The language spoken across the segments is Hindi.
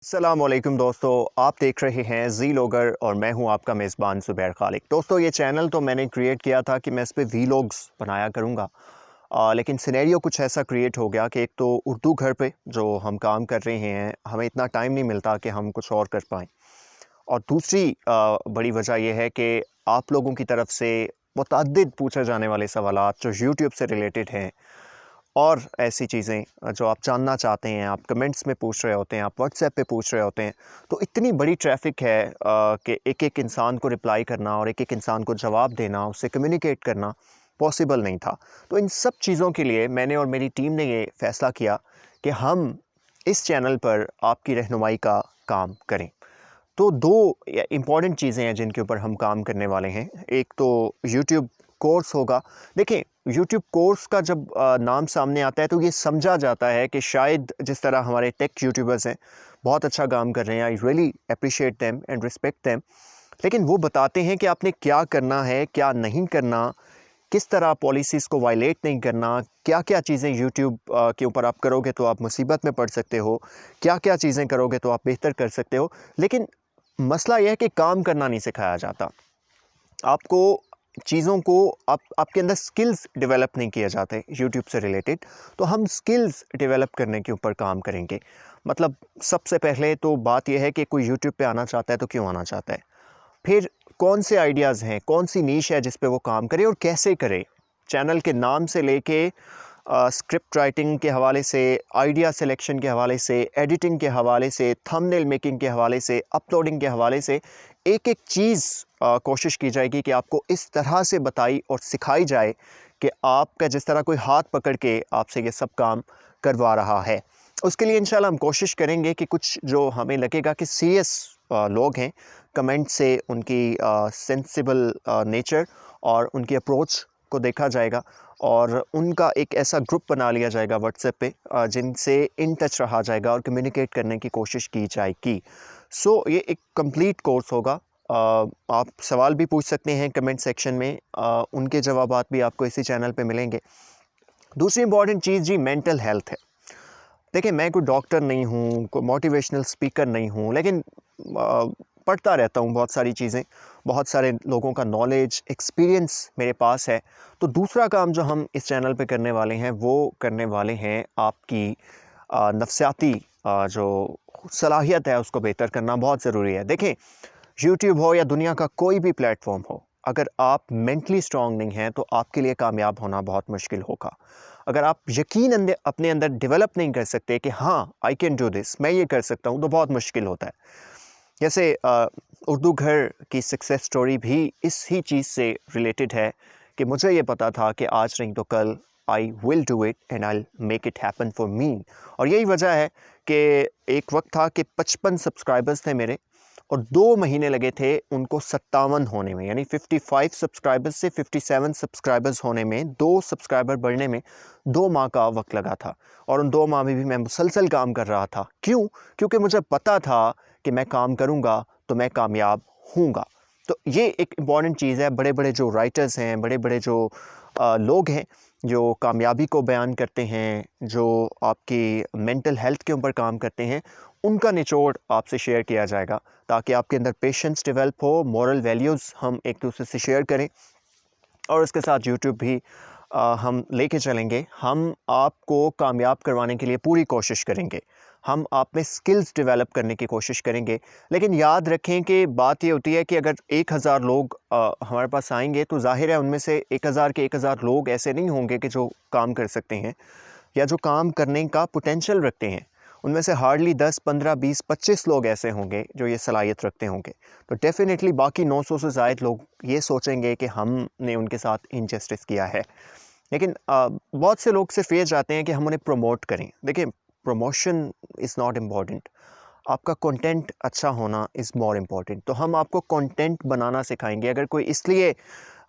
अस्सलामुअलैकुम दोस्तों, आप देख रहे हैं ज़ील गर और मैं हूं आपका मेज़बान ज़ुबैर खालिक। दोस्तों, ये चैनल तो मैंने क्रिएट किया था कि मैं इस पे वीलॉग्स बनाया करूंगा। लेकिन सिनेरियो कुछ ऐसा क्रिएट हो गया कि एक तो उर्दू घर पे जो हम काम कर रहे हैं, हमें इतना टाइम नहीं मिलता कि हम कुछ और कर पाएँ। और दूसरी बड़ी वजह यह है कि आप लोगों की तरफ से मुतअद्दिद पूछे जाने वाले सवालात जो यूट्यूब से रिलेटेड हैं और ऐसी चीज़ें जो आप जानना चाहते हैं, आप कमेंट्स में पूछ रहे होते हैं, आप व्हाट्सएप पे पूछ रहे होते हैं, तो इतनी बड़ी ट्रैफ़िक है कि एक-एक इंसान को रिप्लाई करना और एक-एक इंसान को जवाब देना, उससे कम्युनिकेट करना पॉसिबल नहीं था। तो इन सब चीज़ों के लिए मैंने और मेरी टीम ने ये फ़ैसला किया कि हम इस चैनल पर आपकी रहनुमाई का काम करें। तो 2 इम्पॉर्टेंट चीज़ें हैं जिनके ऊपर हम काम करने वाले हैं। एक तो यूट्यूब कोर्स होगा। देखिए, यूट्यूब कोर्स का जब नाम सामने आता है तो ये समझा जाता है कि शायद जिस तरह हमारे टेक यूट्यूबर्स हैं, बहुत अच्छा काम कर रहे हैं। I really appreciate them and respect them. लेकिन वो बताते हैं कि आपने क्या करना है, क्या नहीं करना, किस तरह पॉलिसीज़ को वायलेट नहीं करना, क्या-क्या चीज़ें यूट्यूब के ऊपर आप करोगे तो आप मुसीबत में पड़ सकते हो, क्या-क्या चीज़ें करोगे तो आप बेहतर कर सकते हो। लेकिन मसला यह है कि काम करना नहीं सिखाया जाता। आपको चीज़ों को आपके अंदर स्किल्स डेवलप नहीं किए जाते यूट्यूब से रिलेटेड। तो हम स्किल्स डेवलप करने के ऊपर काम करेंगे। मतलब सबसे पहले तो बात यह है कि कोई यूट्यूब पे आना चाहता है तो क्यों आना चाहता है? फिर कौन से आइडियाज़ हैं, कौन सी नीश है जिस पे वो काम करे और कैसे करे? चैनल के नाम से लेके स्क्रिप्ट राइटिंग के हवाले से, आइडिया सिलेक्शन के हवाले से, एडिटिंग के हवाले से, थंबनेल मेकिंग के हवाले से, अपलोडिंग के हवाले से, एक-एक चीज़ कोशिश की जाएगी कि आपको इस तरह से बताई और सिखाई जाए कि आपका जिस तरह कोई हाथ पकड़ के आपसे ये सब काम करवा रहा है। उसके लिए इंशाल्लाह हम कोशिश करेंगे कि कुछ जो हमें लगेगा कि सीरियस लोग हैं, कमेंट से उनकी सेंसिबल नेचर और उनकी अप्रोच को देखा जाएगा और उनका एक ऐसा ग्रुप बना लिया जाएगा व्हाट्सएप पे जिनसे इन टच रहा जाएगा और कम्युनिकेट करने की कोशिश की जाएगी। सो ये एक कंप्लीट कोर्स होगा। आप सवाल भी पूछ सकते हैं कमेंट सेक्शन में, उनके जवाबात भी आपको इसी चैनल पे मिलेंगे। दूसरी इम्पॉर्टेंट चीज़ जी मेंटल हेल्थ है। देखिए, मैं कोई डॉक्टर नहीं हूँ, कोई मोटिवेशनल स्पीकर नहीं हूँ, लेकिन पढ़ता रहता हूँ बहुत सारी चीज़ें, बहुत सारे लोगों का नॉलेज, एक्सपीरियंस मेरे पास है। तो दूसरा काम जो हम इस चैनल पे करने वाले हैं, वो करने वाले हैं आपकी नफ़सियाती जो सलाहियत है, उसको बेहतर करना बहुत ज़रूरी है। देखें, यूट्यूब हो या दुनिया का कोई भी प्लेटफ़ॉर्म हो, अगर आप मेंटली स्ट्रॉन्ग नहीं हैं, तो आपके लिए कामयाब होना बहुत मुश्किल होगा। अगर आप यकीन अपने अंदर डेवलप नहीं कर सकते कि हाँ, आई कैन डू दिस, मैं ये कर सकता हूँ, तो बहुत मुश्किल होता है। जैसे उर्दू घर की सक्सेस स्टोरी भी इसी चीज़ से रिलेटेड है कि मुझे ये पता था कि आज नहीं तो कल I will do it and I make it happen for me. और यही वजह है कि एक वक्त था कि 55 सब्सक्राइबर्स थे मेरे और 2 महीने लगे थे उनको 57 होने में, यानी 55 सब्सक्राइबर्स से 57 सब्सक्राइबर्स होने में, 2 सब्सक्राइबर बढ़ने में 2 माह का वक्त लगा था। और उन 2 माह में भी मैं मुसलसल काम कर रहा था। क्यों? क्योंकि मुझे पता था कि मैं काम करूँगा तो मैं कामयाब होऊंगा। तो ये एक इम्पॉर्टेंट चीज़ है। बड़े-बड़े जो राइटर्स हैं, बड़े-बड़े जो लोग हैं, जो कामयाबी को बयान करते हैं, जो आपकी मेंटल हेल्थ के ऊपर काम करते हैं, उनका निचोड़ आपसे शेयर किया जाएगा ताकि आपके अंदर पेशेंस डेवलप हो, मॉरल वैल्यूज़ हम एक दूसरे से शेयर करें और उसके साथ यूट्यूब भी हम लेके चलेंगे। हम आपको कामयाब करवाने के लिए पूरी कोशिश करेंगे। हम आप में स्किल्स डेवलप करने की कोशिश करेंगे। लेकिन याद रखें कि बात ये होती है कि अगर 1000 लोग हमारे पास आएँगे तो ज़ाहिर है उनमें से 1000 के 1000 लोग ऐसे नहीं होंगे कि जो काम कर सकते हैं या जो काम करने का पोटेंशियल रखते हैं। उनमें से हार्डली 10, 15, 20, 25 लोग ऐसे होंगे जो ये सलाहियत रखते होंगे। तो डेफ़िनेटली बाकी 900 से ज़ायद लोग ये सोचेंगे कि हमने उनके साथ इनजस्टिस किया है। लेकिन बहुत से लोग सिर्फ़ ये चाहते हैं कि हम उन्हें प्रमोट करें। देखिए, प्रमोशन इज़ नॉट इम्पॉर्टेंट, आपका कंटेंट अच्छा होना इज़ मोर इम्पॉर्टेंट। तो हम आपको कंटेंट बनाना सिखाएँगे। अगर कोई इसलिए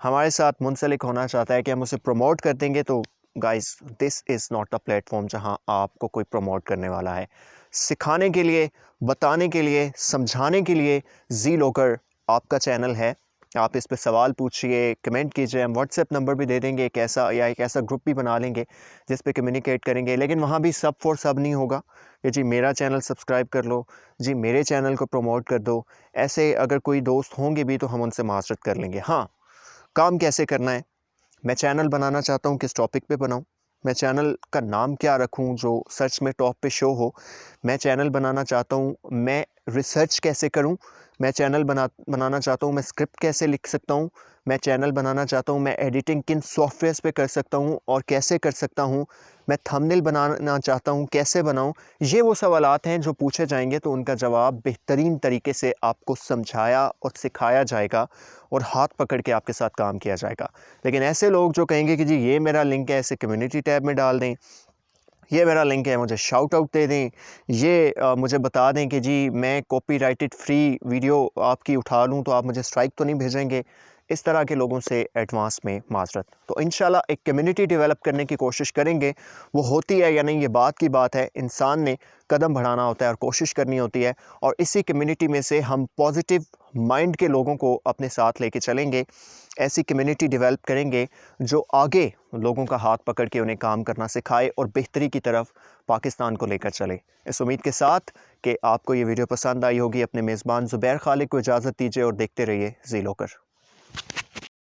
हमारे साथ मुंसलिक होना चाहता है कि हम उसे प्रमोट कर देंगे, तो guys, this is not the platform जहां आपको कोई प्रमोट करने वाला है। सिखाने के लिए, बताने के लिए, समझाने के लिए ज़ी लोकर आपका चैनल है। आप इस पे सवाल पूछिए, कमेंट कीजिए, हम व्हाट्सएप नंबर भी दे देंगे एक ऐसा ग्रुप भी बना लेंगे जिस पे कम्युनिकेट करेंगे। लेकिन वहाँ भी सब फॉर सब नहीं होगा कि जी मेरा चैनल सब्सक्राइब कर लो, जी मेरे चैनल को प्रमोट कर दो। ऐसे अगर कोई दोस्त होंगे भी तो हम उनसे माजरत कर लेंगे। हाँ, काम कैसे करना है, मैं चैनल बनाना चाहता हूँ, किस टॉपिक पे बनाऊँ, मैं चैनल का नाम क्या रखूँ जो सर्च में टॉप पे शो हो, मैं चैनल बनाना चाहता हूँ, मैं रिसर्च कैसे करूँ, मैं चैनल बनाना चाहता हूँ, मैं स्क्रिप्ट कैसे लिख सकता हूँ, मैं चैनल बनाना चाहता हूँ, मैं एडिटिंग किन सॉफ्टवेयर्स पे कर सकता हूँ और कैसे कर सकता हूँ, मैं थंबनेल बनाना चाहता हूँ, कैसे बनाऊँ। ये वो सवालात हैं जो पूछे जाएंगे तो उनका जवाब बेहतरीन तरीके से आपको समझाया और सिखाया जाएगा और हाथ पकड़ के आपके साथ काम किया जाएगा। लेकिन ऐसे लोग जो कहेंगे कि जी ये मेरा लिंक है, ऐसे कम्युनिटी टैब में डाल दें, ये मेरा लिंक है, मुझे शाउट आउट दे दें, ये मुझे बता दें कि जी मैं कॉपीराइटेड फ्री वीडियो आपकी उठा लूँ तो आप मुझे स्ट्राइक तो नहीं भेजेंगे, इस तरह के लोगों से एडवांस में माजरत। तो इंशाल्लाह एक कम्युनिटी डेवलप करने की कोशिश करेंगे। वो होती है या नहीं ये बात की बात है, इंसान ने कदम बढ़ाना होता है और कोशिश करनी होती है, और इसी कम्युनिटी में से हम पॉजिटिव माइंड के लोगों को अपने साथ लेके चलेंगे। ऐसी कम्युनिटी डेवलप करेंगे जो आगे लोगों का हाथ पकड़ के उन्हें काम करना सिखाए और बेहतरी की तरफ पाकिस्तान को लेकर चले। इस उम्मीद के साथ कि आपको ये वीडियो पसंद आई होगी, अपने मेज़बान ज़ुबैर खालिक को इजाज़त दीजिए और देखते रहिए जी लोकर।